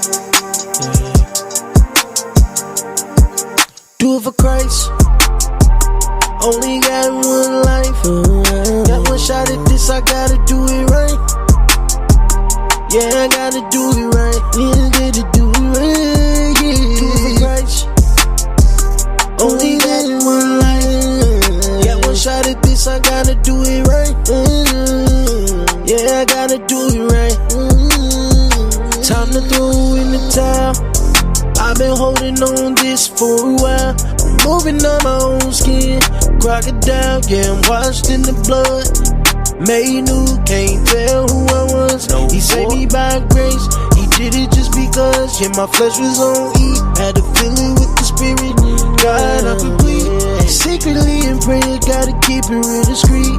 Do it for Christ. Only got one life. Got one shot at this, I gotta do it right. Yeah, I gotta do it right. Yeah, gotta do it right. Yeah. Do it for Christ. Only got one life. Got one shot at this, I gotta do it right. Yeah, I gotta do it right. Time to throw in the towel. I've been holding on this for a while. I'm moving on my own skin. Crocodile, yeah, I'm washed in the blood. Made new, can't tell who I was. No, he saved me by grace. He did it just because. Yeah, my flesh was on E. Had to fill it with the spirit. God, I complete. Secretly in prayer, gotta keep it real discreet.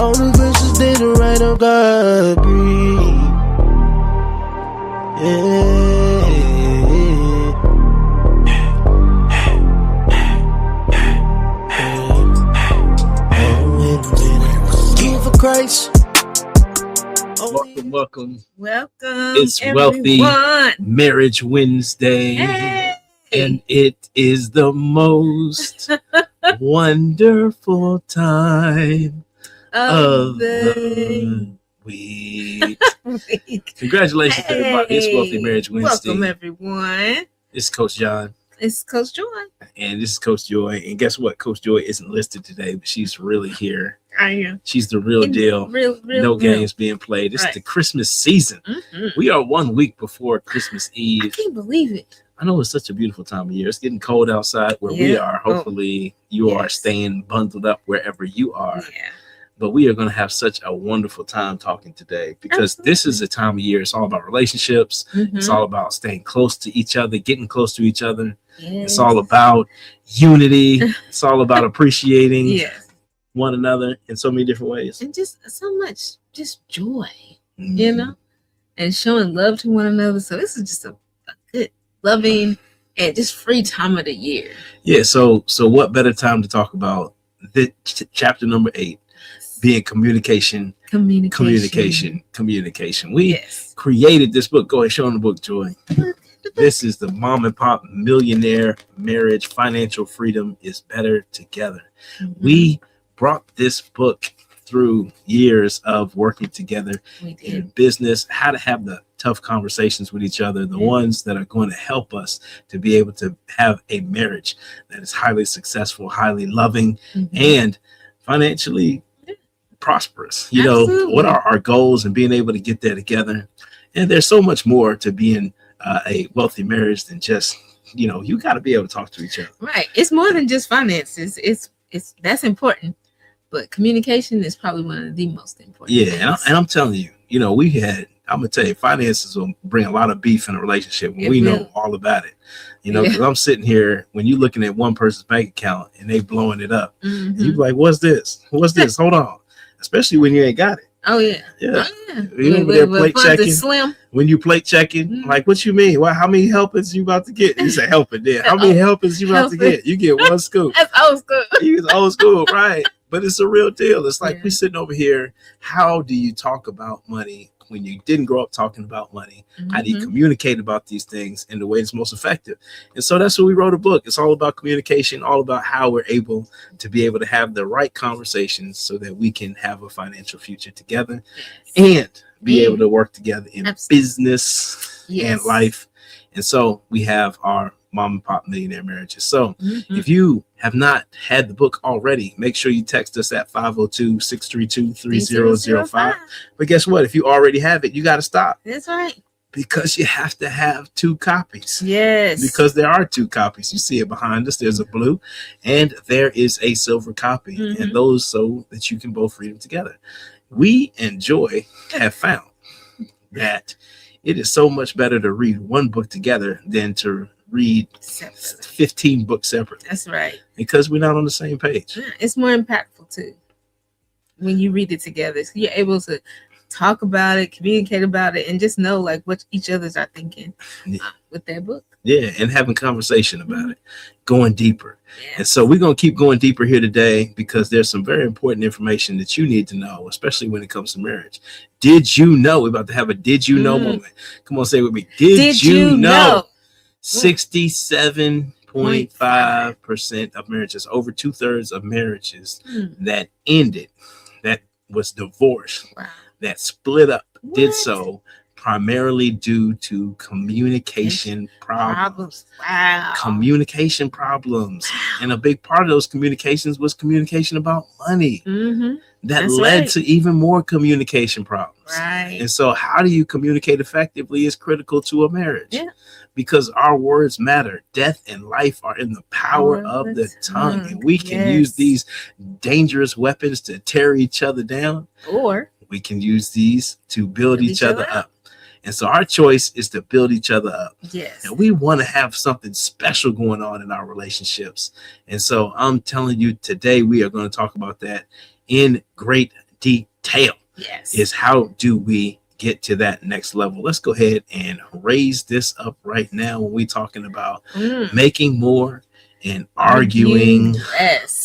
All the verses they don't write on God breathe. Yeah. Christ. Welcome. It's everyone. Wealthy Marriage Wednesday. Hey. And it is the most wonderful time of the week. Congratulations, everybody. It's Wealthy Marriage Wednesday. Welcome, everyone. It's Coach John. It's Coach Joy. And this is Coach Joy. And guess what? Coach Joy isn't listed today, but she's really here. I am. She's the real deal. No games being played. It's the Christmas season. Mm-hmm. We are 1 week before Christmas Eve. I can't believe it. I know it's such a beautiful time of year. It's getting cold outside where we are. Hopefully you are staying bundled up wherever you are. Yeah. But we are going to have such a wonderful time talking today because this is a time of year. It's all about relationships. Mm-hmm. It's all about staying close to each other, getting close to each other. Yes. It's all about unity. It's all about appreciating one another in so many different ways. And just so much just joy, you know, and showing love to one another. So this is just a good, loving, and just free time of the year. Yeah. So what better time to talk about the chapter number 8? Being communication. We created this book. Go ahead, show them the book, Joy. This is the Mom and Pop Millionaire Marriage. Financial Freedom is Better Together. Mm-hmm. We brought this book through years of working together in business, how to have the tough conversations with each other, the ones that are going to help us to be able to have a marriage that is highly successful, highly loving, and financially prosperous. You know, what are our goals and being able to get there together. And there's so much more to being a wealthy marriage than just, you know, you got to be able to talk to each other. Right. It's more than just finances. It's that's important, but communication is probably one of the most important. Yeah. And I'm telling you, you know, I'm going to tell you, finances will bring a lot of beef in a relationship when we know all about it. You know, because I'm sitting here when you're looking at one person's bank account and they blowing it up. Mm-hmm. You're like, what's this? What's this? Hold on. Especially when you ain't got it. Oh, yeah. Yeah. You know, plate checking. When you plate checking, like, what you mean? Well, how many helpings you about to get? You say helping there. How many helpings you about to get? You get one scoop. That's old school. You old school, right? But it's a real deal. It's like we're sitting over here. How do you talk about money when you didn't grow up talking about money? How do you communicate about these things in the way that's most effective? And so that's what we wrote a book. It's all about communication, all about how we're able to have the right conversations so that we can have a financial future together and be able to work together in business and life. And so we have our Mom and Pop Millionaire Marriages. So if you have not had the book already, make sure you text us at 502-632-3005. But guess what? If you already have it, you got to stop. That's right. Because you have to have 2 copies. Yes. Because there are 2 copies. You see it behind us. There's a blue and there is a silver copy. And those so that you can both read them together. We and Joy have found that it is so much better to read one book together than to read 15 books separately. That's right. Because we're not on the same page. It's more impactful too when you read it together. So you're able to talk about it, communicate about it, and just know like what each others are thinking with their book. Yeah, and having conversation about it, going deeper. Yeah. And so we're going to keep going deeper here today because there's some very important information that you need to know, especially when it comes to marriage. Did you know? We're about to have a did you know moment. Come on, say it with me. Did you know? 67.5% of marriages, over 2/3 of marriages that ended, that was divorce, that split up, did so primarily due to communication problems. Wow. Communication problems. And a big part of those communications was communication about money. That led to even more communication problems. Right. And so how do you communicate effectively is critical to a marriage. Yeah. Because our words matter. Death and life are in the power of the tongue. And we can use these dangerous weapons to tear each other down. Or we can use these to build each other up. And so our choice is to build each other up. Yes. And we want to have something special going on in our relationships. And so I'm telling you today, we are going to talk about that in great detail. Yes. Is how do we get to that next level? Let's go ahead and raise this up right now when we're talking about making more and arguing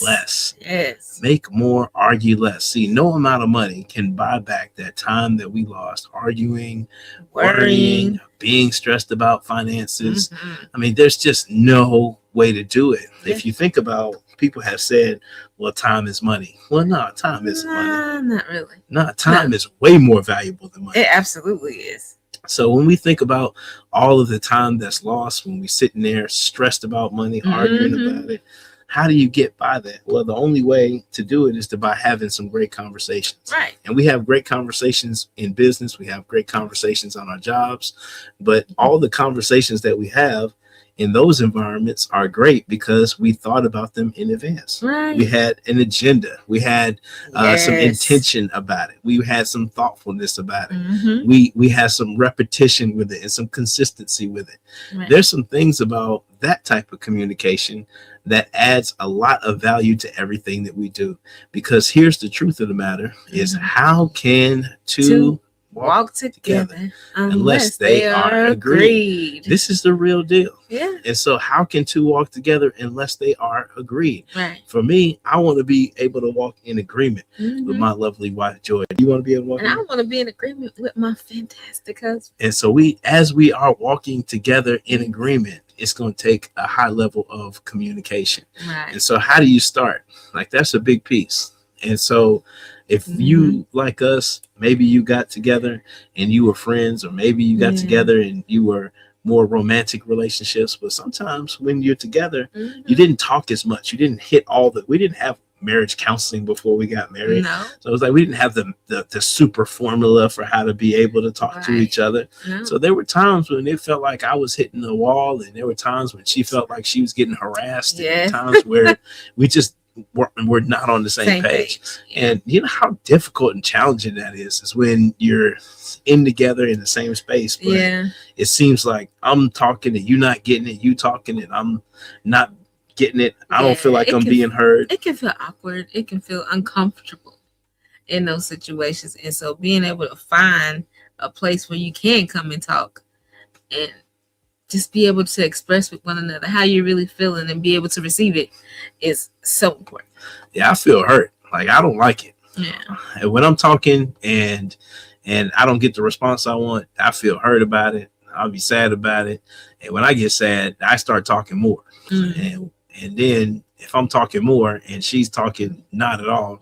less. Yes. Make more, argue less. See, no amount of money can buy back that time that we lost arguing, worrying, being stressed about finances. I mean, there's just no way to do it. If you think about, people have said, well, time is money. Well, no, time isn't money. Not really. No, time is way more valuable than money. It absolutely is. So when we think about all of the time that's lost, when we're sitting there stressed about money, arguing about it, how do you get by that? Well, the only way to do it is by having some great conversations. Right. And we have great conversations in business. We have great conversations on our jobs. But all the conversations that we have in those environments are great because we thought about them in advance. Right. We had an agenda. We had some intention about it. We had some thoughtfulness about it. We had some repetition with it and some consistency with it. Right. There's some things about that type of communication that adds a lot of value to everything that we do. Because here's the truth of the matter is how can two walk together unless they are agreed. This is the real deal. Yeah. And so how can two walk together unless they are agreed? Right. For me, I want to be able to walk in agreement with my lovely wife, Joy. You want to be able to walk? And I want to be in agreement with my fantastic husband. And so as we are walking together in agreement, it's going to take a high level of communication. Right. And so how do you start? Like, that's a big piece. And so if you, like us, maybe you got together and you were friends, or maybe you got together and you were more romantic relationships, but sometimes when you're together, you didn't talk as much. You didn't hit we didn't have marriage counseling before we got married. No. So it was like we didn't have the super formula for how to be able to talk to each other. No. So there were times when it felt like I was hitting the wall, and there were times when she felt like she was getting harassed, and times where we just we're not on the same page. And you know how difficult and challenging that is when you're in together in the same space, but it seems like I'm talking and you're not getting it, you talking and I'm not getting it. I don't feel like I'm being heard. It can feel awkward. It can feel uncomfortable in those situations. And so being able to find a place where you can come and talk and just be able to express with one another how you're really feeling and be able to receive it is so important. Yeah, I feel hurt. Like, I don't like it. Yeah. And when I'm talking and I don't get the response I want, I feel hurt about it. I'll be sad about it. And when I get sad, I start talking more. And then if I'm talking more and she's talking not at all,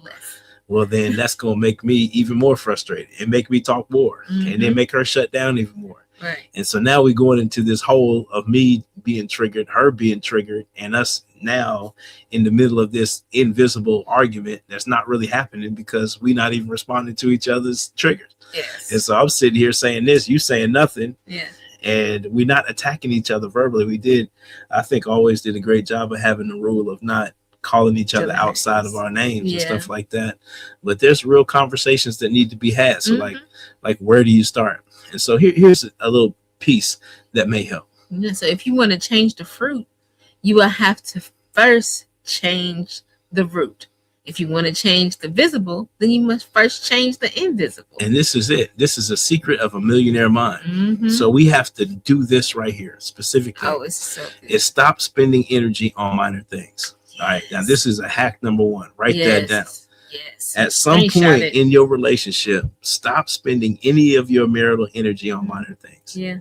well, then that's going to make me even more frustrated and make me talk more and then make her shut down even more. Right. And so now we're going into this hole of me being triggered, her being triggered, and us now in the middle of this invisible argument that's not really happening because we're not even responding to each other's triggers. Yes. And so I'm sitting here saying this, you saying nothing. Yeah. And we're not attacking each other verbally. I think always did a great job of having the rule of not calling each other outside of our names and stuff like that. But there's real conversations that need to be had. So like where do you start? And so here's a little piece that may help. Yeah, so if you want to change the fruit, you will have to first change the root. If you want to change the visible, then you must first change the invisible. And this is it. This is a secret of a millionaire mind. Mhm. So we have to do this right here specifically. Oh, it's so good. Is stop spending energy on minor things. All right. Now, this is a hack number one. Write that down. Yes. At some Screenshot point it. in your relationship, stop spending any of your marital energy on minor things. Yeah.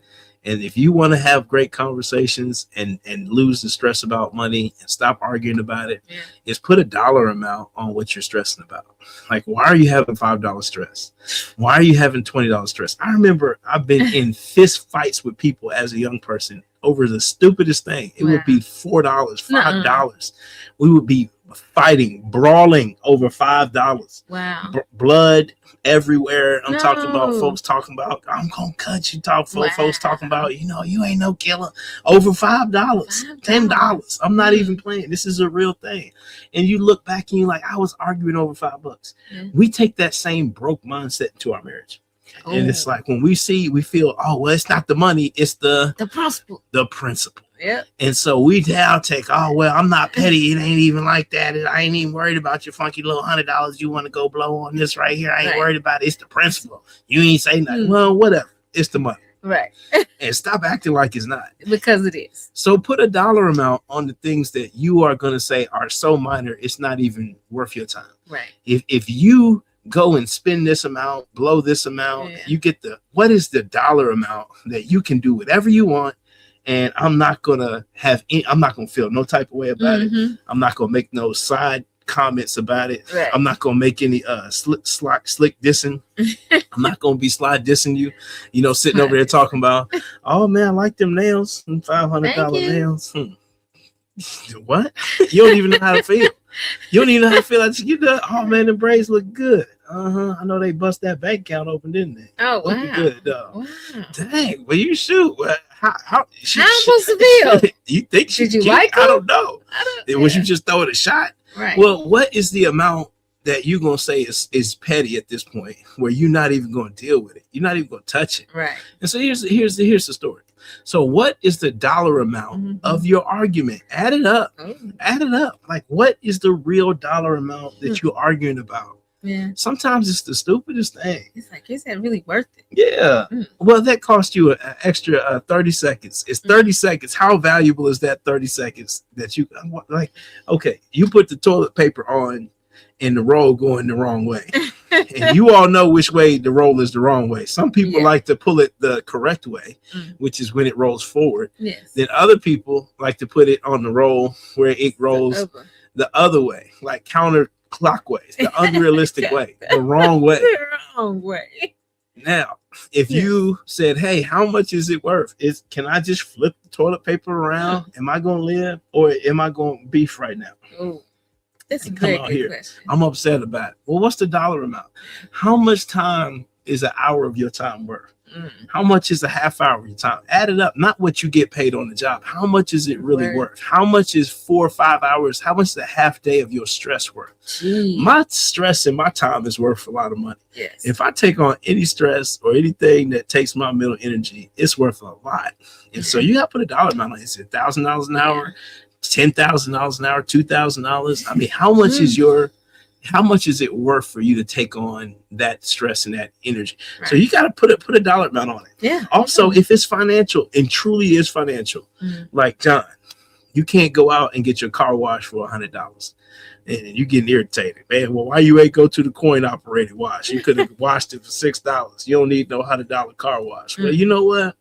And if you want to have great conversations and lose the stress about money and stop arguing about it, Yeah. is put a dollar amount on what you're stressing about. Like, why are you having $5 stress? Why are you having $20 stress? I remember I've been in fist fights with people as a young person over the stupidest thing. It would be $4, $5. We would be fighting, brawling over $5. Wow. Blood everywhere. I'm talking about No. folks talking about, I'm gonna cut you. Folks Wow. talking about, you ain't no killer. Over $5, $10. I'm not even playing. This is a real thing. And you look back and you're like, I was arguing over $5. Yeah. We take that same broke mindset into our marriage. And it's Oh, like when we feel, oh, well, it's not the money, it's the the principle. principle. Yep. And so we now take, oh, well, I'm not petty. It ain't even like that. I ain't even worried about your funky little $100 you want to go blow on this right here. I ain't Right. worried about it. It's the principle. You ain't say nothing. Mm. Well, whatever. It's the money. Right. And stop acting like it's not. Because it is. So put a dollar amount on the things that you are going to say are so minor, it's not even worth your time. Right. If you go and spend this amount, blow this amount, Yeah. you get what is the dollar amount that you can do whatever you want, and I'm not gonna feel no type of way about it. Mhm. I'm not gonna make no side comments about it. Right. I'm not gonna make any slick dissing. I'm not gonna be slide dissing you, sitting over there talking about, oh man, I like them nails, $500 Thank you. nails. What? You don't even know how to feel. You don't even know how to feel. Oh man, the braids look good. I know they bust that bank account open, didn't they? Oh, Looking wow. good, dog. Wow. Dang, well, you shoot. Well, how How I'm supposed to feel? You think she Did you cute? like I her? don't know. Was you just throwing a shot? Right. Well, what is the amount that you're gonna say is petty at this point, where you're not even gonna deal with it? You're not even gonna touch it. right. And so here's the story. So what is the dollar amount Mhm. of your argument? Add it up. Oh, Add it up. Like, what is the real dollar amount that you're arguing about? yeah. Sometimes it's the stupidest thing. It's like, is that really worth it? Yeah. Mm. Well, that cost you an extra 30 seconds. It's 30 seconds. How valuable is that 30 seconds that you like? Okay, you put the toilet paper on and the roll going the wrong way. And you all know which way the roll is the wrong way. Some people Yeah. like to pull it the correct way, Mm. which is when it rolls forward. Yes. Then other people like to put it on the roll where it rolls Over. the other way, like counterclockwise, the unrealistic way, the wrong way. The wrong way. Now, if Yes. you said, hey, how much is it worth? Can I just flip the toilet paper around? Am I going to live, or am I going to beef right now? Oh, that's a Come very out good here. question. I'm upset about it. Well, what's the dollar amount? How much time is an hour of your time worth? Mm. How much is a half hour of your time? Add it up, not what you get paid on the job. How much is it really Word. worth? How much is 4 or 5 hours? How much is a half day of your stress worth? Gee. My stress and my time is worth a lot of money. Yes. If I take on any stress or anything that takes my mental energy, it's worth a lot. And so you got to put a dollar amount on it. Is it $1,000 an hour, $10,000 an hour, $2,000? I mean, how much is it worth for you to take on that stress and that energy? Right. So you got to put a dollar amount on it. yeah. Also, if it's financial and truly is financial, Mm. like John, you can't go out and get your car washed for $100. And you getting irritated, man. Well, why you ain't go to the coin operated wash? You could have washed it for $6. You don't need no $100 car wash. Well, you know what?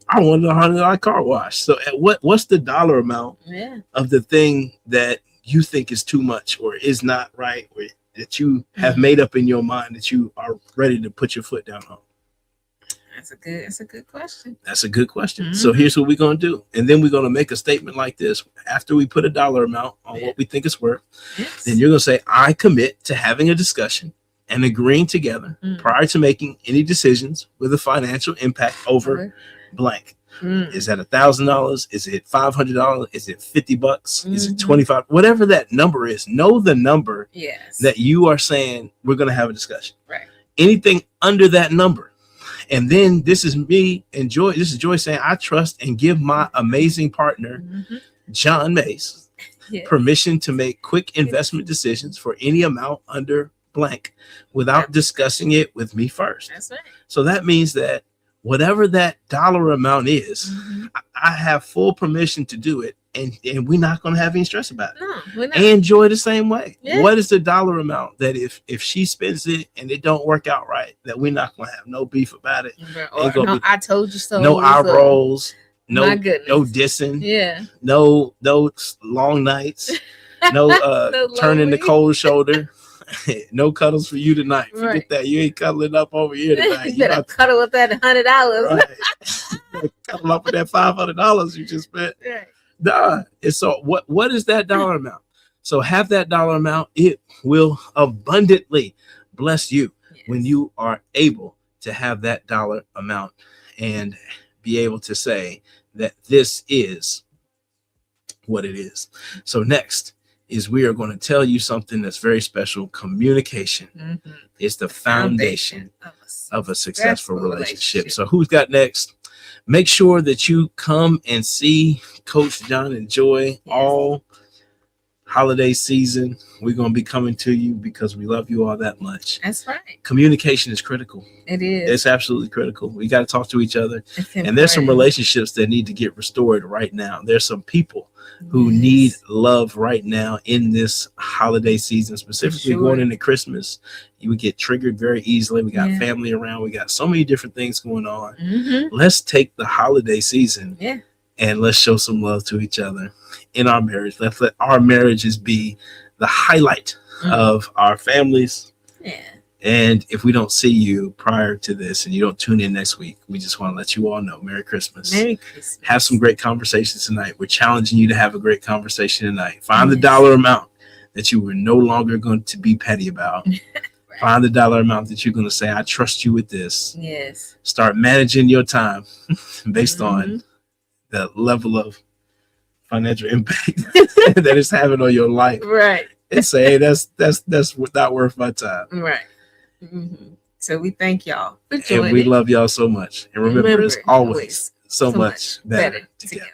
I want a $100 car wash. So at what's the dollar amount Yeah. of the thing that you think is too much or is not right, or that you have made up in your mind that you are ready to put your foot down on? That's a good question. That's a good question. So here's what we're going to do. And then we're going to make a statement like this. After we put a dollar amount on what we think it's worth, Yes. then you're going to say, I commit to having a discussion and agreeing together Mm. prior to making any decisions with a financial impact over blank. Mm. Is that $1,000? Is it $500? Is it $50? Is it Mhm. 25? Whatever that number is, know the number Yes. that you are saying we're going to have a discussion. Right. Anything under that number. And then this is me and Joy. This is Joy saying, I trust and give my amazing partner, Mhm. John Mace, Yes. permission to make quick investment decisions for any amount under blank without discussing it with me first. That's right. So that means that whatever that dollar amount is, Mhm. I have full permission to do it, and we're not going to have any stress about it. No, we're not. And Joy the same way. Yeah. What is the dollar amount that if she spends it and it don't work out right, that we're not going to have no beef about it, Or, Ain't gonna no, be- I told you so. no eye So, rolls, no my goodness. no dissing, Yeah. no long nights, no No turning the lonely. cold shoulder. No cuddles for you tonight. Forget Right. that. You ain't cuddling up over here tonight. You You better about cuddle with that $100. right. Cuddle up with that $500 you just spent. Right. Nah. And so what is that dollar amount? So have that dollar amount. It will abundantly bless you Yes. when you are able to have that dollar amount and be able to say that this is what it is. So next is we are going to tell you something that's very special. Communication Mhm. is the foundation of a successful Successful relationship. relationship. So who's got next? Make sure that you come and see Coach John and Joy all holiday season. We're going to be coming to you because we love you all that much. That's right. Communication is critical. It is. It's absolutely critical. We got to talk to each other. It's And there's some important. relationships that need to get restored right now. There's some people who Yes. need love right now in this holiday season, specifically sure. going into Christmas. You would get triggered very easily. We got Yeah. family around. We got so many different things going on. Mhm. Let's take the holiday season Yeah. and let's show some love to each other in our marriage. Let's let our marriages be the highlight Mhm. of our families. Yeah. And if we don't see you prior to this and you don't tune in next week, we just want to let you all know Merry Christmas. Merry Christmas. Have some great conversations tonight. We're challenging you to have a great conversation tonight. Find the Yes. dollar amount that you were no longer going to be petty about. Right. Find the dollar amount that you're going to say, I trust you with this. Yes. Start managing your time based on Mhm. the level of financial impact that it's having on your life. Right. And say, hey, that's not worth my time. Right. Mhm. So we thank y'all for And joining. we love y'all so much. And remember, it's always so much better together. together.